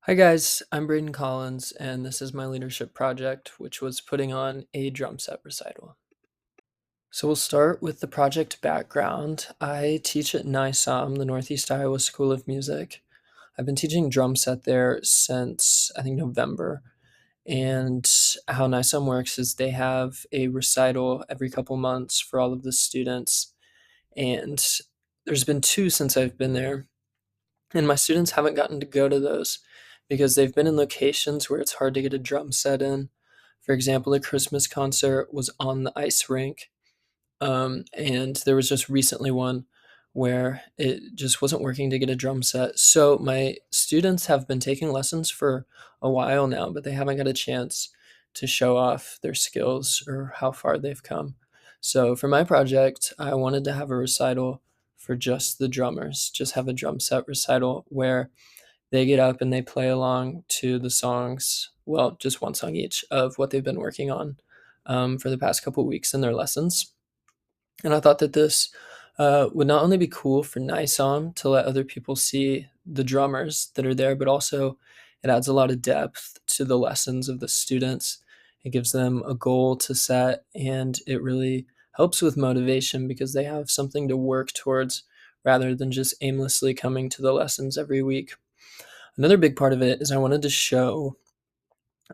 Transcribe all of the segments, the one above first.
Hi guys, I'm Braden Collins, and this is my leadership project, which was putting on a drum set recital. So we'll start with the project background. I teach at NISOM, the Northeast Iowa School of Music. I've been teaching drum set there since I think November. And how NISOM works is they have a recital every couple months for all of the students. And there's been two since I've been there. And my students haven't gotten to go to those because they've been in locations where it's hard to get a drum set in. For example, the Christmas concert was on the ice rink, and there was just recently one where it just wasn't working to get a drum set. So my students have been taking lessons for a while now, but they haven't got a chance to show off their skills or how far they've come. So for my project, I wanted to have a recital for just the drummers, just have a drum set recital where they get up and they play along to the songs, well, just one song each of what they've been working on for the past couple weeks in their lessons. And I thought that this would not only be cool for NISOM to let other people see the drummers that are there, but also it adds a lot of depth to the lessons of the students. It gives them a goal to set, and it really helps with motivation because they have something to work towards rather than just aimlessly coming to the lessons every week. Another big part of it is I wanted to show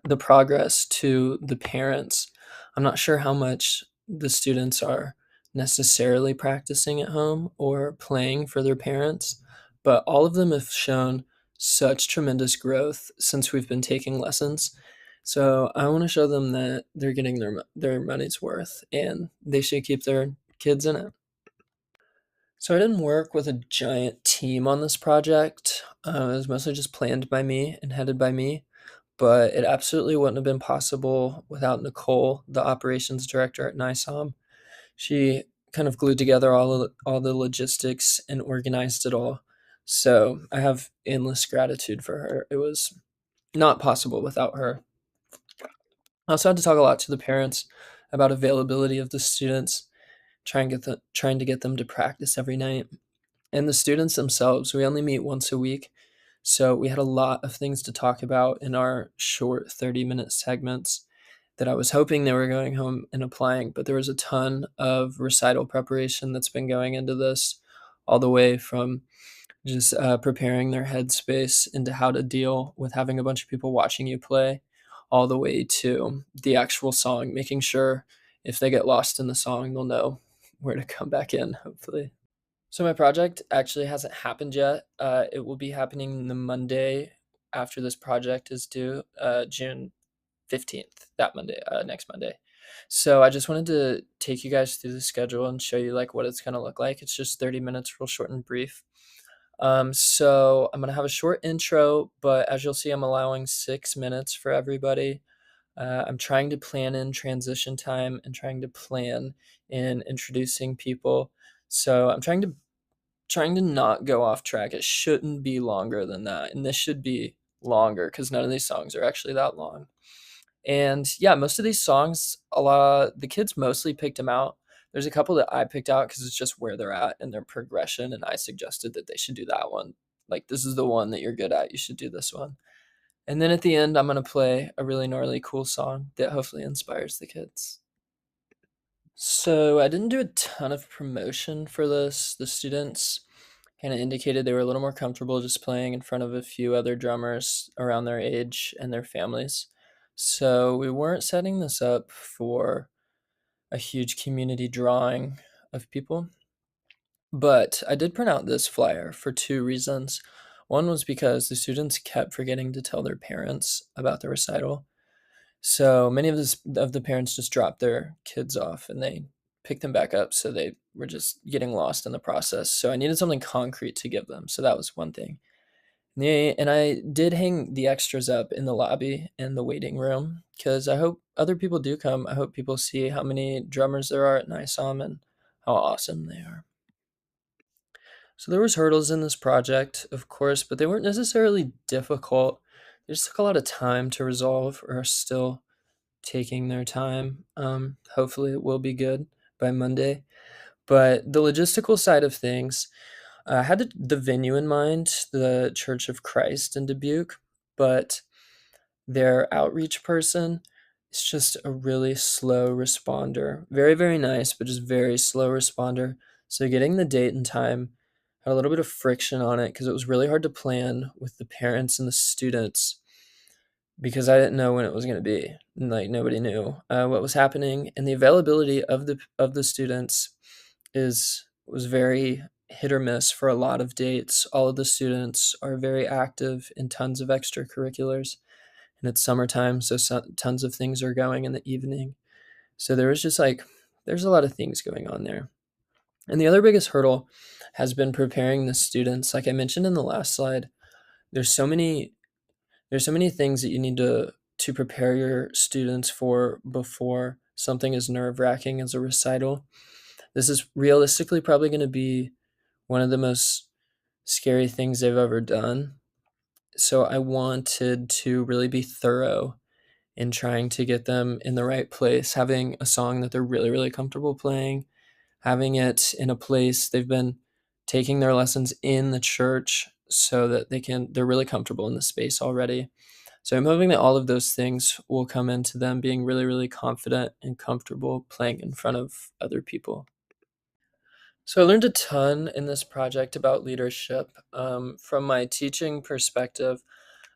the progress to the parents. I'm not sure how much the students are necessarily practicing at home or playing for their parents, but all of them have shown such tremendous growth since we've been taking lessons. So I want to show them that they're getting their money's worth and they should keep their kids in it. So I didn't work with a giant team on this project. It was mostly just planned by me and headed by me, but it absolutely wouldn't have been possible without Nicole, the operations director at NISOM. She kind of glued together all the logistics and organized it all. So I have endless gratitude for her. It was not possible without her. I also had to talk a lot to the parents about availability of the students, trying to get them to practice every night. And the students themselves, we only meet once a week. So we had a lot of things to talk about in our short 30-minute segments that I was hoping they were going home and applying. But there was a ton of recital preparation that's been going into this, all the way from just preparing their headspace into how to deal with having a bunch of people watching you play, all the way to the actual song, making sure if they get lost in the song, they'll know where to come back in, hopefully. So my project actually hasn't happened yet. It will be happening the Monday after this project is due, June 15th, that Monday, next Monday. So I just wanted to take you guys through the schedule and show you like what it's going to look like. It's just 30 minutes, real short and brief. So I'm going to have a short intro, but as you'll see, I'm allowing 6 minutes for everybody. I'm trying to plan in transition time and trying to plan in introducing people. So I'm trying to not go off track. It shouldn't be longer than that. And this should be longer because none of these songs are actually that long. And yeah, most of these songs, the kids mostly picked them out. There's a couple that I picked out because it's just where they're at in their progression. And I suggested that they should do that one. Like, this is the one that you're good at. You should do this one. And then at the end, I'm going to play a really gnarly, cool song that hopefully inspires the kids. So I didn't do a ton of promotion for this. The students kind of indicated they were a little more comfortable just playing in front of a few other drummers around their age and their families. So we weren't setting this up for a huge community drawing of people. But I did print out this flyer for two reasons. One was because the students kept forgetting to tell their parents about the recital. So many of the parents just dropped their kids off and they picked them back up. So they were just getting lost in the process. So I needed something concrete to give them. So that was one thing. And I did hang the extras up in the lobby and the waiting room because I hope other people do come. I hope people see how many drummers there are at NISOM and how awesome they are. So there was hurdles in this project, of course, but they weren't necessarily difficult. They just took a lot of time to resolve or are still taking their time. Hopefully it will be good by Monday. But the logistical side of things, I had the venue in mind, the Church of Christ in Dubuque, but their outreach person is just a really slow responder. Very, very nice, but just very slow responder. So getting the date and time had a little bit of friction on it because it was really hard to plan with the parents and the students because I didn't know when it was going to be. Like nobody knew what was happening, and the availability of the students is was very hit or miss for a lot of dates. All of the students are very active in tons of extracurriculars, and it's summertime, so tons of things are going in the evening. So there was just like there's a lot of things going on there. And the other biggest hurdle has been preparing the students. Like I mentioned in the last slide, there's so many there's so many things that you need to prepare your students for before something as nerve-wracking as a recital. This is realistically probably going to be one of the most scary things they've ever done. So I wanted to really be thorough in trying to get them in the right place, having a song that they're really, really comfortable playing, having it in a place they've been taking their lessons in the church so that they're really comfortable in the space already. So I'm hoping that all of those things will come into them being really, really confident and comfortable playing in front of other people. So I learned a ton in this project about leadership. From my teaching perspective,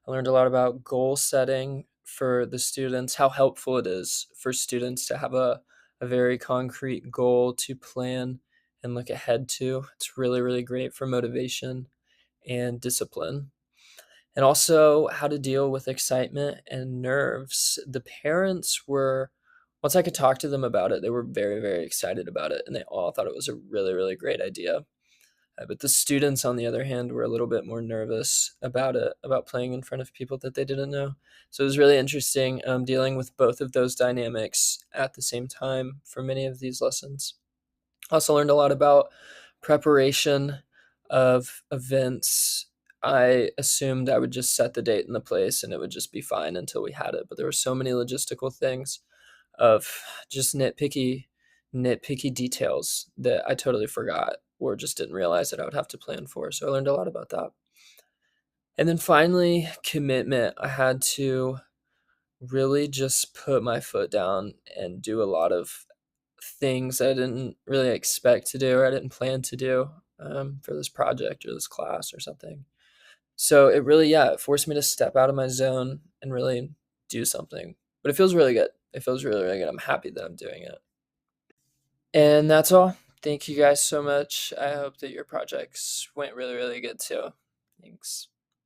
I learned a lot about goal setting for the students, how helpful it is for students to have a very concrete goal to plan and look ahead to. It's really, really great for motivation and discipline. And also how to deal with excitement and nerves. The parents were, once I could talk to them about it, they were very, very excited about it, and they all thought it was a really, really great idea. But the students, on the other hand, were a little bit more nervous about it, about playing in front of people that they didn't know. So it was really interesting dealing with both of those dynamics at the same time for many of these lessons. Also learned a lot about preparation of events. I assumed I would just set the date and the place and it would just be fine until we had it. But there were so many logistical things of just nitpicky details that I totally forgot or just didn't realize that I would have to plan for. So I learned a lot about that. And then finally, commitment. I had to really just put my foot down and do a lot of things I didn't really expect to do or I didn't plan to do for this project or this class or something. So it really, yeah, it forced me to step out of my zone and really do something. But it feels really good. It feels really, really good. I'm happy that I'm doing it. And that's all. Thank you guys so much. I hope that your projects went really, really good too. Thanks.